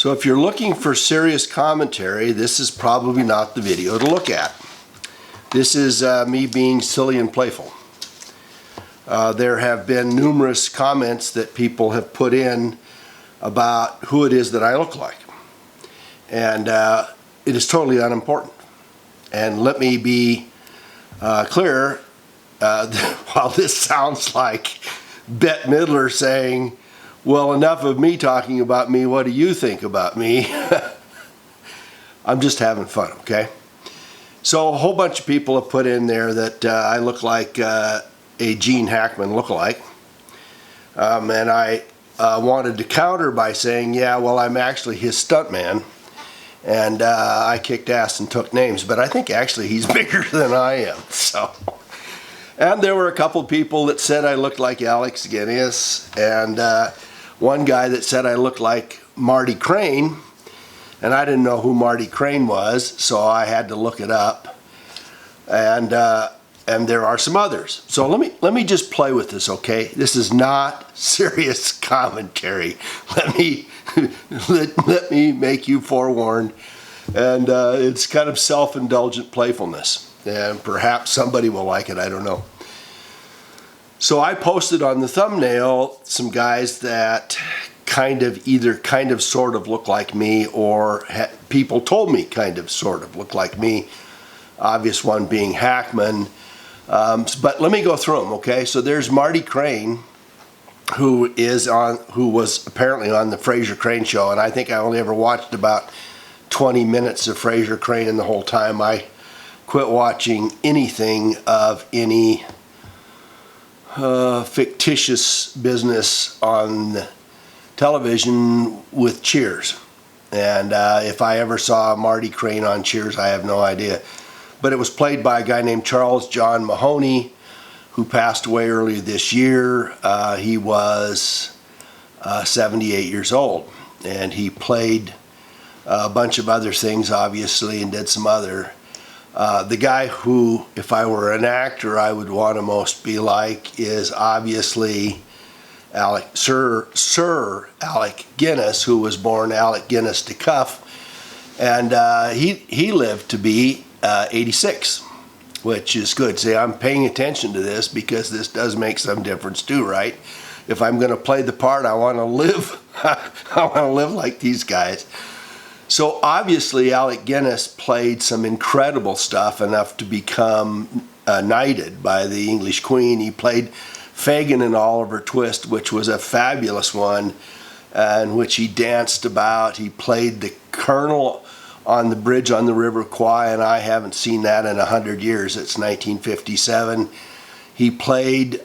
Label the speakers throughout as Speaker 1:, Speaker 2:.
Speaker 1: So if you're looking for serious commentary, this is probably not the video to look at. This is me being silly and playful. There have been numerous comments that people have put in about who it is that I look like. And it is totally unimportant. And let me be clear, while this sounds like Bette Midler saying, well, enough of me talking about me, what do you think about me? I'm just having fun, okay? So a whole bunch of people have put in there that I look like a Gene Hackman lookalike. And I wanted to counter by saying, yeah, well, I'm actually his stuntman. And I kicked ass and took names. But I think actually he's bigger than I am. So. And there were a couple people that said I looked like Alex Guinness. And one guy that said I looked like Marty Crane. And I didn't know who Marty Crane was, so I had to look it up. And there are some others. So let me just play with this, okay? This is not serious commentary. Let me make you forewarned. And it's kind of self-indulgent playfulness. And perhaps somebody will like it, I don't know. So I posted on the thumbnail some guys that either kind of sort of look like me, or people told me kind of sort of look like me. Obvious one being Hackman. But let me go through them, okay? So there's Marty Crane, who was apparently on the Fraser Crane show, and I think I only ever watched about 20 minutes of Fraser Crane in the whole time. I quit watching anything of any fictitious business on television with Cheers. And if I ever saw Marty Crane on Cheers, I have no idea. But it was played by a guy named Charles John Mahoney, who passed away earlier this year. He was 78 years old, and he played a bunch of other things, obviously, and did some other. The guy who, if I were an actor, I would want to most be like is obviously Sir Alec Guinness, who was born Alec Guinness de Cuff, and he lived to be 86, which is good. See, I'm paying attention to this because this does make some difference too, right? If I'm going to play the part, I want to live. I want to live like these guys. So obviously, Alec Guinness played some incredible stuff, enough to become knighted by the English Queen. He played Fagin in Oliver Twist, which was a fabulous one, in which he danced about. He played the Colonel on the bridge on the River Kwai, and I haven't seen that in 100 years. It's 1957. He played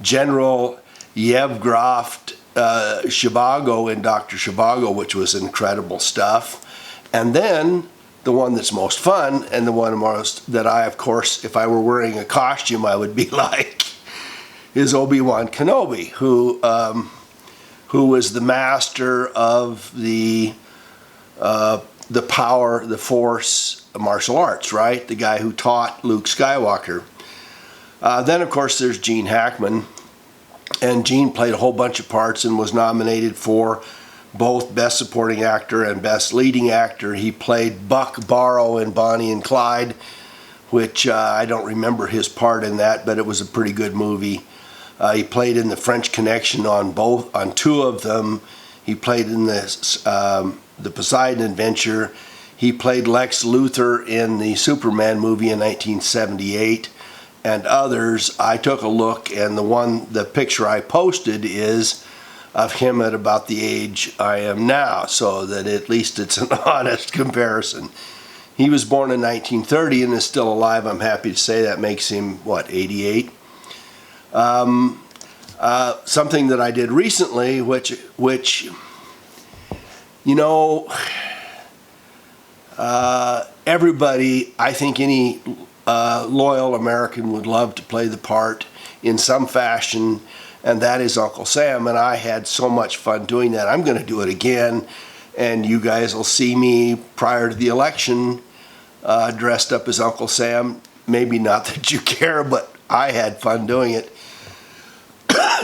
Speaker 1: General Yevgraf Zhivago in Dr. Zhivago, which was incredible stuff. And then the one that's most fun, and the one most that I, of course, if I were wearing a costume, I would be like, is Obi-Wan Kenobi, who was the master of the power, the Force, martial arts, right? The guy who taught Luke Skywalker. Then, of course, there's Gene Hackman. And Gene played a whole bunch of parts and was nominated for both Best Supporting Actor and Best Leading Actor. He played Buck Barrow in Bonnie and Clyde, which I don't remember his part in that, but it was a pretty good movie. He played in The French Connection on two of them. He played in the Poseidon Adventure. He played Lex Luthor in the Superman movie in 1978. And others. I took a look, and the picture I posted is of him at about the age I am now, so that at least it's an honest comparison. He was born in 1930 and is still alive. I'm happy to say that makes him, what, 88? Something that I did recently, which you know, everybody, I think any loyal American would love to play the part in some fashion, and that is Uncle Sam, and I had so much fun doing that. I'm going to do it again, and you guys will see me prior to the election dressed up as Uncle Sam. Maybe not that you care, but I had fun doing it.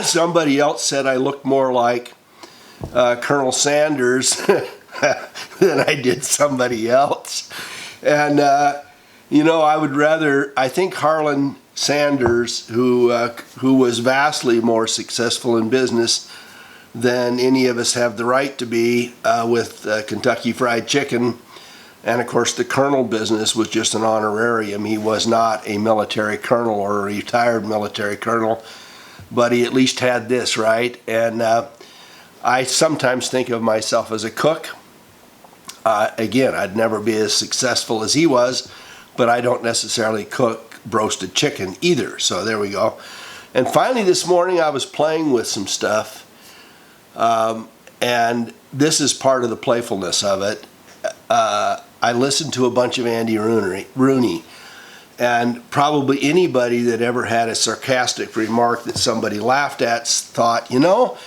Speaker 1: Somebody else said I looked more like Colonel Sanders than I did somebody else. And, you know, I think Harlan Sanders, who was vastly more successful in business than any of us have the right to be with Kentucky Fried Chicken. And of course, the colonel business was just an honorarium. He was not a military colonel or a retired military colonel, but he at least had this, right? And I sometimes think of myself as a cook. Again, I'd never be as successful as he was, but I don't necessarily cook roasted chicken either. So there we go. And finally this morning I was playing with some stuff, and this is part of the playfulness of it. I listened to a bunch of Andy Rooney, and probably anybody that ever had a sarcastic remark that somebody laughed at thought, you know,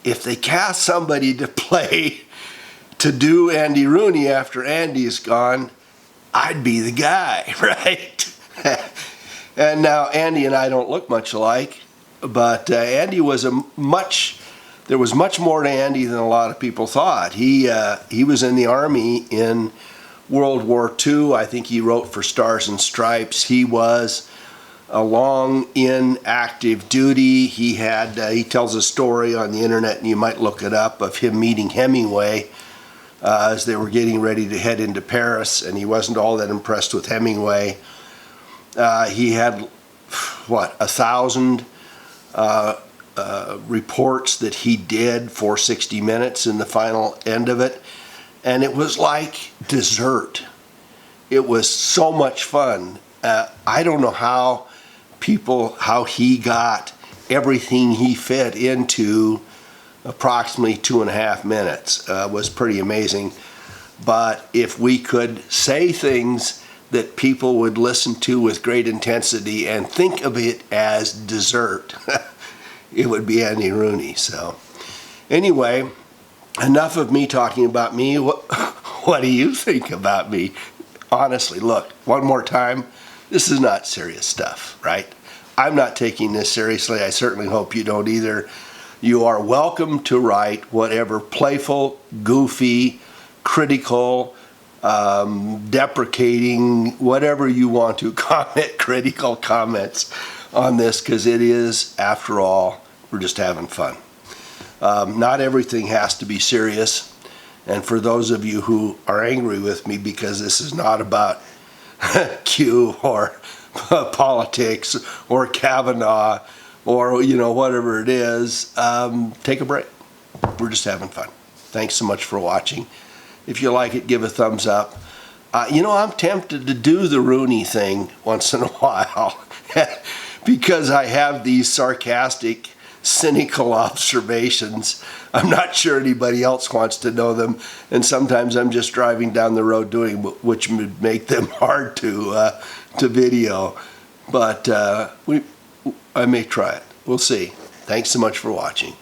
Speaker 1: if they cast somebody to do Andy Rooney after Andy's gone, I'd be the guy, right? And now Andy and I don't look much alike, but Andy was there was much more to Andy than a lot of people thought. He was in the Army in World War II. I think he wrote for Stars and Stripes. He was long in active duty. He tells a story on the internet, and you might look it up, of him meeting Hemingway as they were getting ready to head into Paris, and he wasn't all that impressed with Hemingway. He had, 1,000 reports that he did for 60 Minutes in the final end of it, and it was like dessert. It was so much fun. I don't know how he got everything he fit into approximately 2.5 minutes. Was pretty amazing. But if we could say things that people would listen to with great intensity and think of it as dessert, it would be Andy Rooney. So anyway, enough of me talking about me. What do you think about me? Honestly, look, one more time, this is not serious stuff, right? I'm not taking this seriously. I certainly hope you don't either. You are welcome to write whatever playful, goofy, critical, deprecating, whatever you want to comment, critical comments on this, because it is, after all, we're just having fun. Not everything has to be serious. And for those of you who are angry with me because this is not about Q or politics or Kavanaugh or, you know, whatever it is, take a break. We're just having fun. Thanks so much for watching. If you like it, give a thumbs up. You know, I'm tempted to do the Rooney thing once in a while because I have these sarcastic, cynical observations. I'm not sure anybody else wants to know them, and sometimes I'm just driving down the road doing which would make them hard to video. But I may try it. We'll see. Thanks so much for watching.